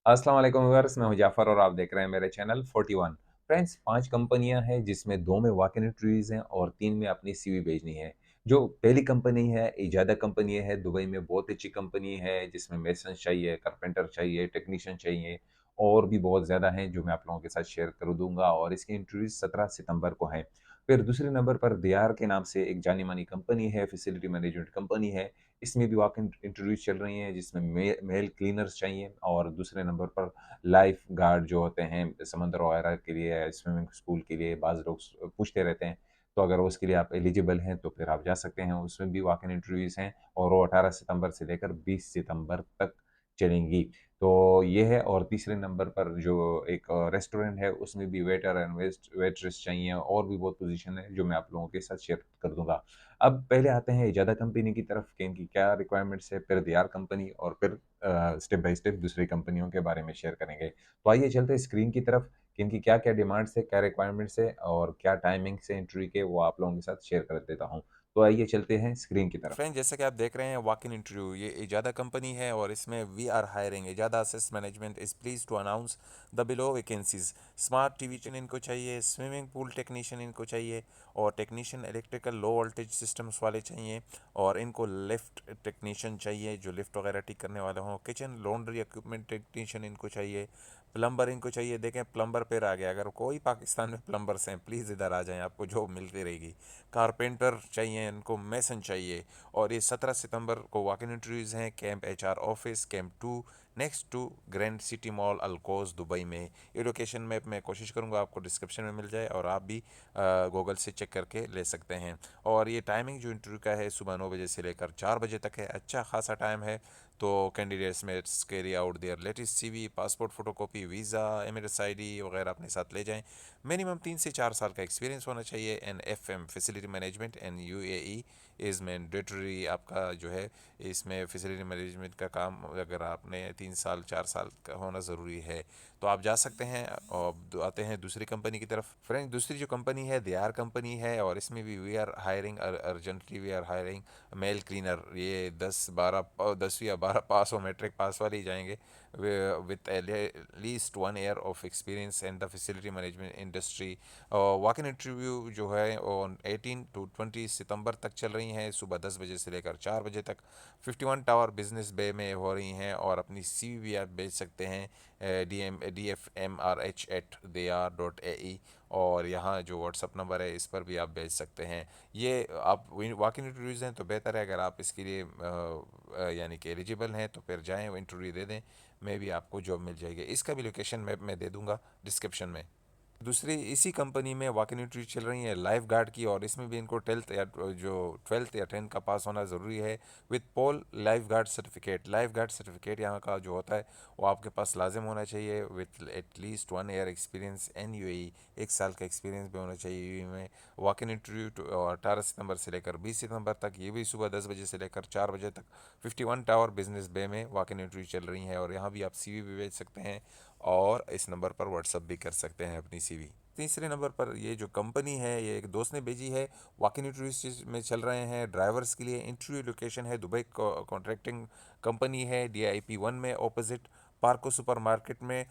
अस्सलाम वालेकुम व्यूअर्स, मैं हूं जाफ़र और आप देख रहे हैं मेरे चैनल 41। फ्रेंड्स, 5 कंपनियां हैं जिसमें 2 में वॉक इन इंटरव्यूज़ हैं और 3 में अपनी सीवी भेजनी है। जो पहली कंपनी है, इजादा कंपनी है, दुबई में बहुत अच्छी कंपनी है जिसमें मेसन्स चाहिए, कारपेंटर चाहिए, टेक्नीशियन चाहिए और भी बहुत ज़्यादा हैं जो मैं आप लोगों के साथ शेयर कर दूँगा और इसके इंटरव्यूज़ 17 सितंबर को हैं। फिर दूसरे नंबर पर दियार के नाम से एक जानी-मानी कंपनी है, फैसिलिटी मैनेजमेंट कंपनी है। इसमें भी वॉक इन इंटरव्यूज़ चल रही हैं जिसमें मेल क्लीनर्स चाहिए और दूसरे नंबर पर लाइफ़ गार्ड जो होते हैं समुद्र वगैरह के लिए, स्विमिंग पूल के लिए बाज़ लोग पूछते रहते हैं। तो अगर उसके लिए आप एलिजिबल हैं तो फिर आप जा सकते हैं, उसमें भी वॉक इन इंटरव्यूज़ हैं और वो 18 सितंबर से लेकर 20 सितंबर तक चलेंगी। तो ये है और तीसरे नंबर पर जो एक रेस्टोरेंट है उसमें भी वेटर एंड वेट्रेस चाहिए और भी बहुत पोज़ीशन है जो मैं आप लोगों के साथ शेयर कर दूँगा। अब पहले आते हैं इजादा कंपनी की तरफ कि इनकी क्या रिक्वायरमेंट्स है, फिर दीयार कंपनी और फिर स्टेप बाय स्टेप दूसरी कंपनियों के बारे में शेयर करेंगे। तो आइए चलते हैं स्क्रीन की तरफ कि इनकी क्या-क्या डिमांड्स है, क्या रिक्वायरमेंट्स है और क्या टाइमिंग्स है इंटरव्यू के, वो आप लोगों के साथ शेयर कर देता हूँ। तो आइए चलते हैं स्क्रीन की तरफ। फ्रेंड, जैसा कि आप देख रहे हैं वॉक इन इंटरव्यू, ये इजादा कंपनी है और इसमें वी आर हायरिंग इजादा assist management is please to announce the below vacancies. Smart TV इनको चाहिए, स्विमिंग पूल टेक्नीशियन इनको चाहिए और technician electrical low voltage systems वाले चाहिए और इनको लिफ्ट टेक्नीशियन चाहिए जो लिफ्ट वगैरह ठीक करने वाले हों। किचन लॉन्ड्री इक्विपमेंट टेक्नीशियन इनको चाहिए। प्लम्बर इनको चाहिए। देखें, प्लम्बर पे आ गया, अगर कोई पाकिस्तान में प्लम्बर्स हैं प्लीज़ इधर आ जाएं, आपको जॉब मिलती रहेगी। कारपेंटर चाहिए इनको, मेसन चाहिए। और ये 17 सितंबर को वॉक इन इंटरव्यूज़ हैं camp HR office, camp 2, next to grand city mall Al Quoz Dubai में। ये लोकेशन मैप मैं कोशिश करूंगा आपको डिस्क्रिप्शन में मिल जाए और आप भी गूगल से चेक करके ले सकते हैं। और ये टाइमिंग जो इंटरव्यू का है सुबह 9 बजे से लेकर 4 बजे तक है, अच्छा खासा टाइम है। तो कैंडिडेट्स में carry out there latest CV, passport photocopy, visa, Emirates ID वगैरह अपने साथ ले जाएं। मिनिमम 3 से 4 साल का एक्सपीरियंस होना चाहिए। In F M facility management and UAE is mandatory. आपका जो है इसमें फैसिलिटी मैनेजमेंट का काम अगर आपने 3 साल 4 साल का होना ज़रूरी है तो आप जा सकते हैं। और आते हैं दूसरी कंपनी की तरफ। फ्रेंड, दूसरी जो कंपनी है दियार कंपनी है और इसमें भी we are hiring urgently, we are hiring male cleaner. ये 10 या 12 पास हो, मैट्रिक पास वाले ही जाएंगे with at least 1 year of experience in the facility management industry। Walk in interview जो है ऑन 18 to 20 सितंबर तक चल रही हैं, सुबह 10 बजे से लेकर 4 बजे तक। 51 टावर बिजनेस बे में हो रही हैं और अपनी सी भी आप भेज सकते हैं dfmrh@deyar.ae। और यहाँ जो व्हाट्सअप नंबर है इस पर भी आप भेज सकते हैं। ये आप वॉक इन इंटरव्यूज़ हैं तो बेहतर है अगर आप इसके लिए यानी कि एलिजिबल हैं तो फिर जाएँ, वो इंटरव्यू दे दें, मे भी आपको जॉब मिल जाएगी। इसका भी लोकेशन मैं दे दूंगा डिस्क्रिप्शन में। दूसरी इसी कंपनी में वॉक इन इंटरव्यू चल रही है लाइफ गार्ड की और इसमें भी इनको 12th या 10th का पास होना ज़रूरी है with pool lifeguard certificate. Lifeguard certificate यहाँ का जो होता है वो आपके पास लाजिम होना चाहिए with at least 1 year experience in UAE. 1 साल का एक्सपीरियंस भी होना चाहिए यूएई में। वॉक इन इंटरव्यू 18 सितंबर से लेकर 20 सितंबर तक, ये भी सुबह 10 बजे से लेकर 4 बजे तक। 51 टावर बिजनेस बे में वॉक इन इंटरव्यू चल रही हैं और यहाँ भी आप सीवी भी भेज सकते हैं और इस नंबर पर व्हाट्सअप भी कर सकते हैं अपनी सीवी। तीसरे नंबर पर ये जो कंपनी है ये एक दोस्त ने भेजी है, वॉक इन इंटरव्यूज में चल रहे हैं ड्राइवर्स के लिए। इंटरव्यू लोकेशन है दुबई, कॉन्ट्रैक्टिंग कंपनी है DIP 1 में ऑपोजिट पार्को सुपर मार्केट में।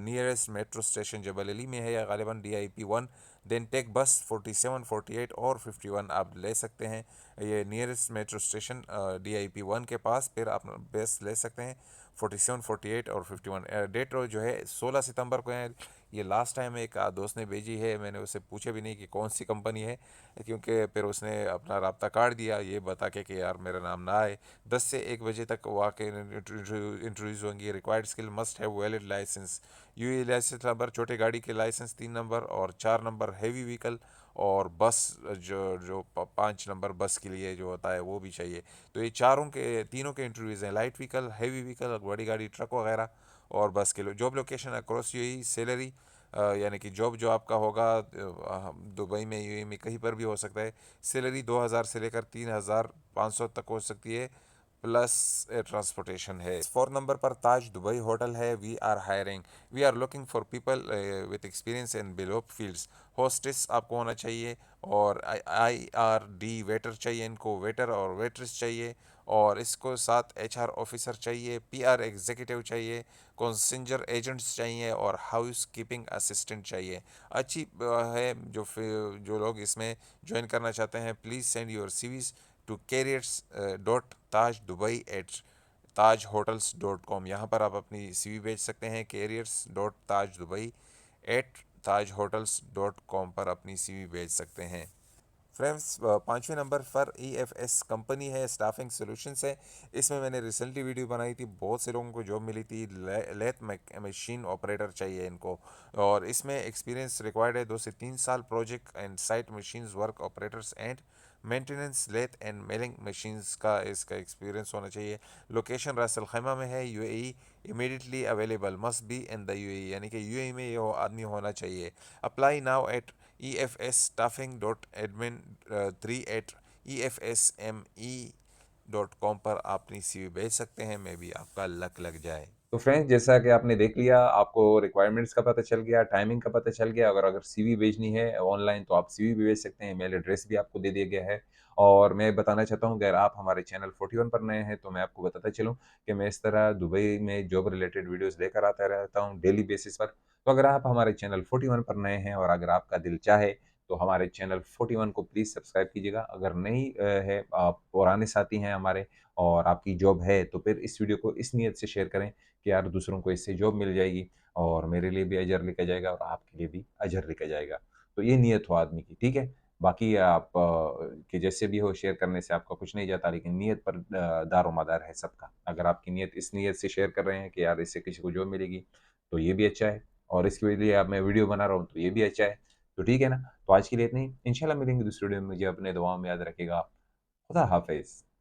नियरेस्ट मेट्रो स्टेशन जबल अली में है या गालिबा DIP 1। देन टेक बस 47, 48 और 51 आप ले सकते हैं। ये नियरेस्ट मेट्रो स्टेशन DIP 1 के पास, फिर आप बस ले सकते हैं 47, 48 और 51। डेट जो है 16 सितंबर को है। ये लास्ट टाइम एक दोस्त ने भेजी है, मैंने उससे पूछा भी नहीं कि कौन सी कंपनी है, क्योंकि फिर उसने अपना राब्ता काट दिया ये बता के कि यार मेरा नाम ना आए। 10 से 1 बजे तक वाकई इंटरव्यूज़ होंगी। Required skill must have valid licence. UAE licence number, छोटे गाड़ी के लाइसेंस 3 नंबर और 4 नंबर हैवी व्हीकल और बस जो जो 5 नंबर बस के लिए जो होता है वो भी चाहिए। तो ये तीनों के इंटरव्यूज़ हैं, लाइट व्हीकल, हैवी व्हीकल, बड़ी गाड़ी, ट्रक वगैरह और बस के लिए। Job location across UAE. Salary यानी कि जॉब जो आपका होगा दुबई में, यूएई में कहीं पर भी हो सकता है। सैलरी 2000 से लेकर 3500 तक हो सकती है, प्लस ट्रांसपोर्टेशन है। 4 नंबर पर ताज दुबई होटल है। We are hiring, we are looking for people with experience in below fields. Hostess आपको होना चाहिए और IRD वेटर चाहिए इनको, वेटर और वेट्रेस चाहिए और इसको साथ एचआर ऑफिसर चाहिए, पीआर एग्जीक्यूटिव चाहिए, कॉन्सिंजर एजेंट्स चाहिए और हाउस कीपिंग असिस्टेंट चाहिए। अच्छी है जो लोग इसमें ज्वाइन करना चाहते हैं, please send your CVs to careers dot Taj Dubai at Taj hotels dot com. यहाँ पर आप अपनी सीवी भेज सकते हैं, careers dot Taj Dubai at Taj hotels dot com पर अपनी सीवी भेज सकते हैं। फ्रेंड्स, पाँचवें नंबर पर ईएफएस कंपनी है, स्टाफिंग सॉल्यूशंस है। इसमें मैंने रिसेंटली वीडियो बनाई थी, बहुत से लोगों को जॉब मिली थी। लेथ मशीन ऑपरेटर चाहिए इनको, और इसमें एक्सपीरियंस रिक्वायर्ड है 2 से 3 साल project and site machines work operators and maintenance lathe and milling machines का इसका एक्सपीरियंस होना चाहिए। लोकेशन रास अल खैमा में है, UAE. Immediately available, must be in the UAE, यानी कि यूएई में ये आदमी होना चाहिए। अप्लाई नाउ एट efsstaffing.admin3@efsme.com पर आप अपनी सीवी भेज सकते हैं, मे भी आपका लक लग जाए। तो फ्रेंड्स, जैसा कि आपने देख लिया, आपको रिक्वायरमेंट्स का पता चल गया, टाइमिंग का पता चल गया। अगर अगर सीवी भेजनी है ऑनलाइन तो आप सीवी भी भेज सकते हैं, मेल एड्रेस भी आपको दे दिया गया है। और मैं बताना चाहता हूँ, अगर आप हमारे चैनल 41 पर नए हैं तो मैं आपको बताता चलूँ कि मैं इस तरह दुबई में जॉब रिलेटेड वीडियोज़ लेकर आता रहता हूँ डेली बेसिस पर। तो अगर आप हमारे चैनल 41 पर नए हैं और अगर आपका दिल चाहे तो हमारे चैनल 41 को प्लीज़ सब्सक्राइब कीजिएगा। अगर नहीं है, आप पुराने साथी हैं हमारे और आपकी जॉब है, तो फिर इस वीडियो को इस नीयत से शेयर करें कि यार दूसरों को इससे जॉब मिल जाएगी और मेरे लिए भी अजर लिखा जाएगा और आपके लिए भी अजर लिखा जाएगा। तो ये नीयत हो आदमी की, ठीक है? बाकी आप कि जैसे भी हो शेयर करने से आपका कुछ नहीं जाता, लेकिन नीयत पर दारोमदार है सबका। अगर आपकी नीयत इस नीयत से शेयर कर रहे हैं कि यार इससे किसी को जॉब मिलेगी, तो ये भी अच्छा है और इसके लिए अब मैं वीडियो बना रहा हूँ, तो ये भी अच्छा है। तो ठीक है ना? तो आज के लिए इतना ही। इंशाल्लाह मिलेंगे दूसरी वीडियो में। मुझे अपने दुआओं में याद रखिएगा। खुदा हाफ़िज़।